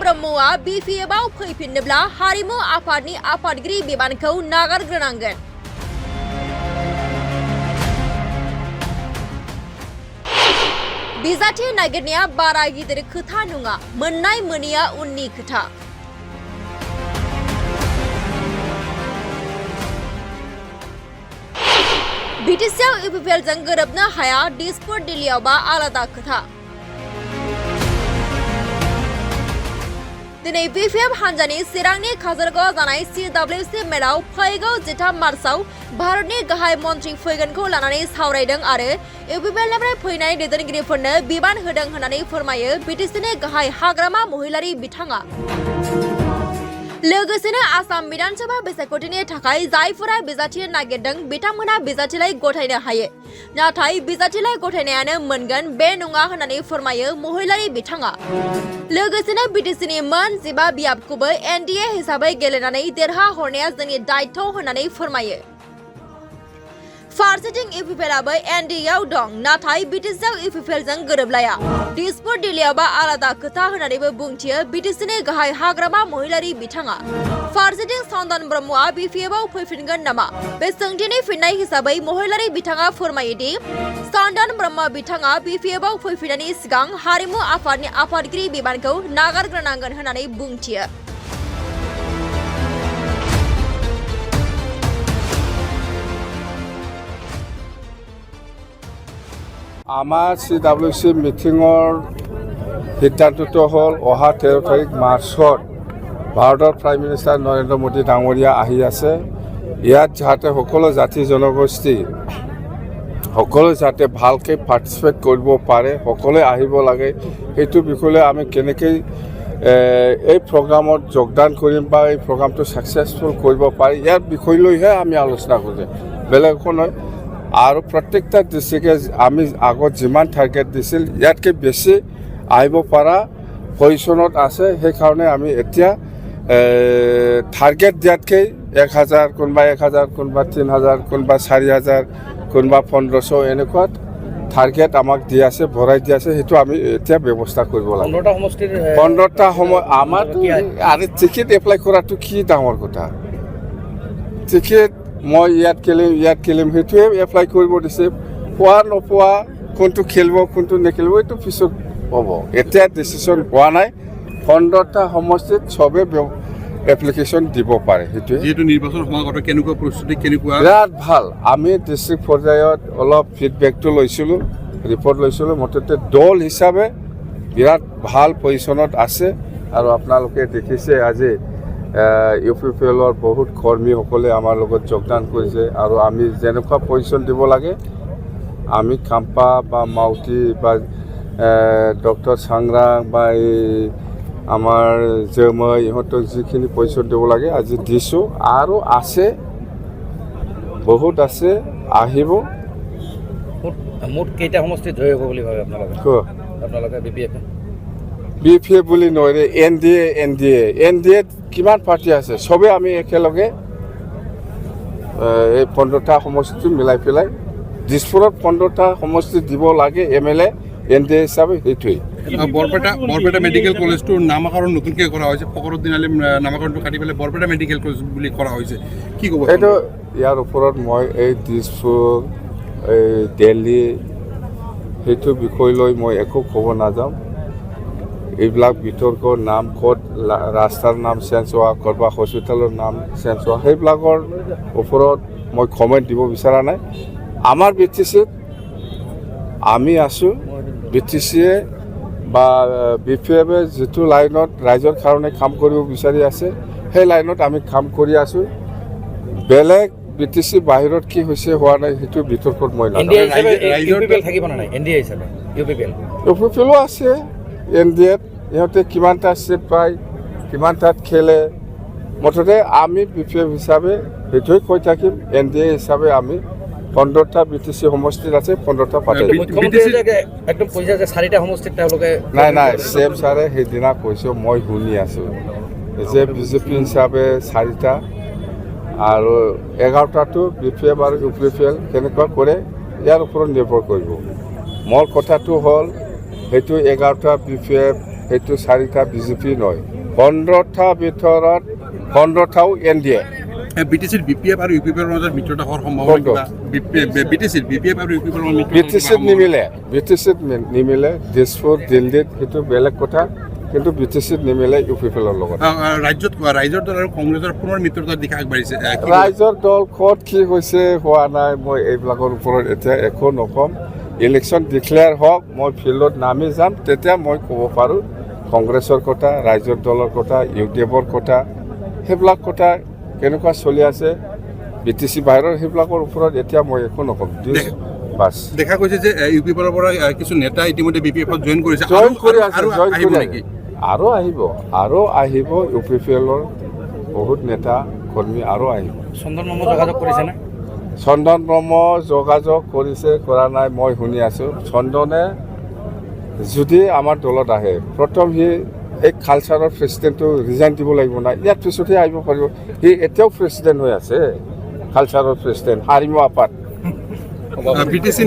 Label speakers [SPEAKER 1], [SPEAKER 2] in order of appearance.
[SPEAKER 1] ब्रह्मआ बिपिएफआव फैफिननोब्ला हारिमु आफादनि आफादगिरि बिबानखौ नागारग्रोनांगोन। बिजाथि नागिरनाया बारा गिदिर खोथा नङा, मोननाय मोनैया उननि खोथा। बिटिसिआव इउपिपिएलजों गोरोबनो हाया, दिसपुर दिल्लीयावबा आलादा खोथा। दिनै बिपिएफ हान्जानि चिरांनि काजलगावआव जानाय CWC मेलाव फैगौ 13 मार्चआव भारतनि गाहाय मन्थ्रि फैगोनखौ लानानै सावरायदों आरो इउपिपिएलनिफ्राय फैनाय दैदेनगिरिफोरनो बिबान होदों होननानै फोरमायो बिटिसिनि गाहाय हाग्रामा महिलारि बिथाङा। लोगोसेनो आसाम विधानसभा बिसायख'थिनि थाखाय जायफोरा बिजाथि नागिरदों बिथांमोना बिजाथिलाइ गथायनो हायो, नाथाय बिजाथिलाइ गथायनायानो मोनगोन बे नङा होननानै फोरमायो महिलारि बिथाङा। लोगोसेनो बिटिसिनि मोन 15 बियाबखौबो एनडिए हिसाबै गेलेनानै देरहाहरनाया जोंनि दायित्व होननानै फोरमायो। फारसेथिं इउपिपिएलआबो एनडिएआव दं, नाथाय बिटिसिआव इउपिपिएलजों गोरोबलाया। दिसपुर दिल्लीयावबा आलादा खोथा होननानैबो बुंथियो बिटिसिनि गाहाय हाग्रामा महिलारि बिथाङा। फारसेथिं चन्दन ब्रह्मआ बिपिएफआव फैफिनगोन नामा? बे सोंथिनि फिननाय हिसाबै महिलारि बिथाङा फोरमायोदि चन्दन ब्रह्म बिथाङा बिपिएफआव फैफिननायनि सिगां हारिमु आफादनि आफादगिरि बिबानखौ नागारग्रोनांगोन होननानै बुंथियो।
[SPEAKER 2] আমাৰ CWC মিটিঙৰ সিদ্ধান্তটো হ'ল অহা 13 তাৰিখ মাৰ্চত ভাৰতৰ প্ৰাইম মিনিষ্টাৰ নৰেন্দ্ৰ মোদী ডাঙৰীয়া আহি আছে। ইয়াত যাতে সকলো জাতি জনগোষ্ঠী সকলো যাতে ভালকৈ পাৰ্টিচিপেট কৰিব পাৰে, সকলোৱে আহিব লাগে। সেইটো বিষয়লৈ আমি কেনেকৈ এই প্ৰগ্ৰামত যোগদান কৰিম বা এই প্ৰগ্ৰামটো ছাকচেছফুল কৰিব পাৰি, ইয়াৰ বিষয়লৈহে আমি আলোচনা কৰিম, বেলেগ একো নহয়। আৰু প্ৰত্যেকটা ডিষ্ট্ৰিক্টে আমি আগত যিমান টাৰ্গেট দিছিল ইয়াতকৈ বেছি আহিব পৰা পজিশ্যনত আছে। সেইকাৰণে আমি এতিয়া টাৰ্গেট দিয়াতকৈ 1000, কোনোবা 1000, কোনোবা 3000, কোনোবা 4000, কোনোবা 1500 এনেকুৱা টাৰ্গেট আমাক দি আছে, ভৰাই দি আছে। সেইটো আমি এতিয়া ব্যৱস্থা কৰিব লাগে। 15টা সময় আমাৰতো আৰু টিকেট এপ্লাই কৰাটো কি ডাঙৰ কথা। টিকেট মই ইয়াত খেলিম সেইটোৱে এপ্লাই কৰিব দিছে। পোৱা নোপোৱা, কোনটো খেলিব কোনটো নেখেলিব এইটো পিছত হ'ব। এতিয়া ডিচিশ্যন হোৱা নাই। 15টা সমষ্টিত চবে এপ্লিকেশ্যন দিব পাৰে। সেইটোৱে যিহেতু নিৰ্বাচন সমাগত কেনেকুৱা প্ৰস্তুতি কেনেকুৱা বিৰাট ভাল। আমি ডিষ্ট্ৰিক্ট পৰ্যায়ত অলপ ফিডবেকটো লৈছিলোঁ, ৰিপৰ্ট লৈছিলোঁ। মুঠতে দল হিচাপে বিৰাট ভাল পজিশ্যনত আছে। আৰু আপোনালোকে দেখিছে আজি ইউপিপিএলৰ বহুত কৰ্মীসকলে আমাৰ লগত যোগদান কৰিছে। আৰু আমি যেনেকুৱা পজিশ্যন দিব লাগে, আমি কাম্পা বা মাউতি বা ডক্টৰ চাংৰাং বা এই আমাৰ জেমৈ ইহঁতক যিখিনি পজিশ্যন দিব লাগে আজি দিছোঁ। আৰু আছে, বহুত আছে, আহিব।
[SPEAKER 3] মুঠ কেইটা সমষ্টিত জয় হ'ব বুলি ভাবে আপোনালোকে
[SPEAKER 2] বিপিএফ বুলি নহয়, এনডিএ কিমান পাৰ্টি আছে চবে আমি একেলগে এই 15টা সমষ্টি মিলাই পেলাই দিছপুৰত 15টা সমষ্টি দিব লাগে MLA এনডিএ হিচাপে। সেইটোৱেই
[SPEAKER 4] বৰপেটা মেডিকেল কলেজটোৰ নামকৰণ নতুনকৈ কৰা হৈছে। ফকৰুদ্দিন আলীৰ নামকৰণটো কাটি পেলাই বৰপেটা মেডিকেল কলেজ বুলি কৰা হৈছে, কি ক'ব?
[SPEAKER 2] এইটো ইয়াৰ ওপৰত মই এই দিছপুৰ, এই দিল্লী সেইটো বিষয় লৈ মই একো ক'ব নাযাওঁ। এইবিলাক বিতৰ্কৰ নাম, ক'ত ৰাস্তাৰ নাম চেঞ্জ হোৱা, ক'ৰবা হস্পিটেলৰ নাম চেঞ্জ হোৱা, সেইবিলাকৰ ওপৰত মই কমেণ্ট দিব বিচৰা নাই। আমাৰ BTCত আমি আছোঁ। BTCয়ে বা বিপিএফে যিটো লাইনত ৰাইজৰ কাৰণে কাম কৰিব বিচাৰি আছে সেই লাইনত আমি কাম কৰি আছোঁ। বেলেগ BTC বাহিৰত কি হৈছে হোৱা নাই সেইটো বিতৰ্কত মই নাযাওঁ। ইউপিপিএলো আছে এনডিএত, ইহঁতে কিমানটা ছিট পায়, কিমানটাত খেলে। মুঠতে আমি বিপিএফ হিচাপে সেইটোৱে কৈ থাকিম। এনডিএ হিচাপে আমি 15টা BTC সমষ্টিত আছে, 15টা পাতে। নাই চেম ছাৰে সেইদিনা কৈছোঁ, মই শুনি আছোঁ যে বিজেপি হিচাপে 4টা আৰু 11টাটো বিপিএফ আৰু ইউপিপিএল কেনেকুৱা কৰে ইয়াৰ ওপৰত নিৰ্ভৰ কৰিব। মোৰ কথাটো হ'ল সেইটো 11টা বিপিএফ সেইটো 4টা বিজেপি নহয় 15টা ভিতৰত 15টাও NDA
[SPEAKER 4] BTCৰ BPF আৰু UPPৰ মাজত মিত্ৰতা হোৱাৰ সম্ভাৱনা BTCৰ BPF আৰু UPPৰ মাজত
[SPEAKER 2] BTCত নিমিলে দিছপুৰ দিল্লীত সেইটো বেলেগ কথা কিন্তু BTCত নিমিলে UPPৰ লগত
[SPEAKER 4] ৰাইজৰ দল আৰু কংগ্ৰেছৰ পুনৰ মিত্ৰতাৰ দিশে আগবাঢ়িছে
[SPEAKER 2] ৰাইজৰ দল ক'ত কি হৈছে হোৱা নাই মই এইবিলাকৰ ওপৰত এতিয়া একো নকম ইলেকশ্যন ডিক্লেয়াৰ হওক মই ফিল্ডত নামি যাম তেতিয়া মই ক'ব পাৰোঁ কংগ্ৰেছৰ কথা ৰাইজৰ দলৰ কথা UDFৰ কথা সেইবিলাক কথা কেনেকুৱা চলি আছে BTC বাহিৰৰ সেইবিলাকৰ ওপৰত এতিয়া মই একো নকম বাছ
[SPEAKER 4] দেখা গৈছে যে UPPৰ পৰা কিছু নেতা ইতিমধ্যে BPFত জইন কৰিছে
[SPEAKER 2] আৰু আহিব UPPৰ বহুত নেতা কৰ্মী আৰু আহিব
[SPEAKER 3] চন্দন মম যোগাযোগ কৰিছেনে
[SPEAKER 2] চন্দন মম যোগাযোগ কৰিছে কৰা নাই মই শুনি আছোঁ চন্দনে যদি আমাৰ দলত আহে প্ৰথম সি এই কালচাৰৰ প্ৰেচিডেণ্টটো ৰিজাইন দিব লাগিব না ইয়াৰ পিছতহে আহিব পাৰিব সি এতিয়াও প্ৰেচিডেণ্ট হৈ আছে কালচাৰৰ প্ৰেচিডেণ্ট হাৰিম আপাত
[SPEAKER 4] BTC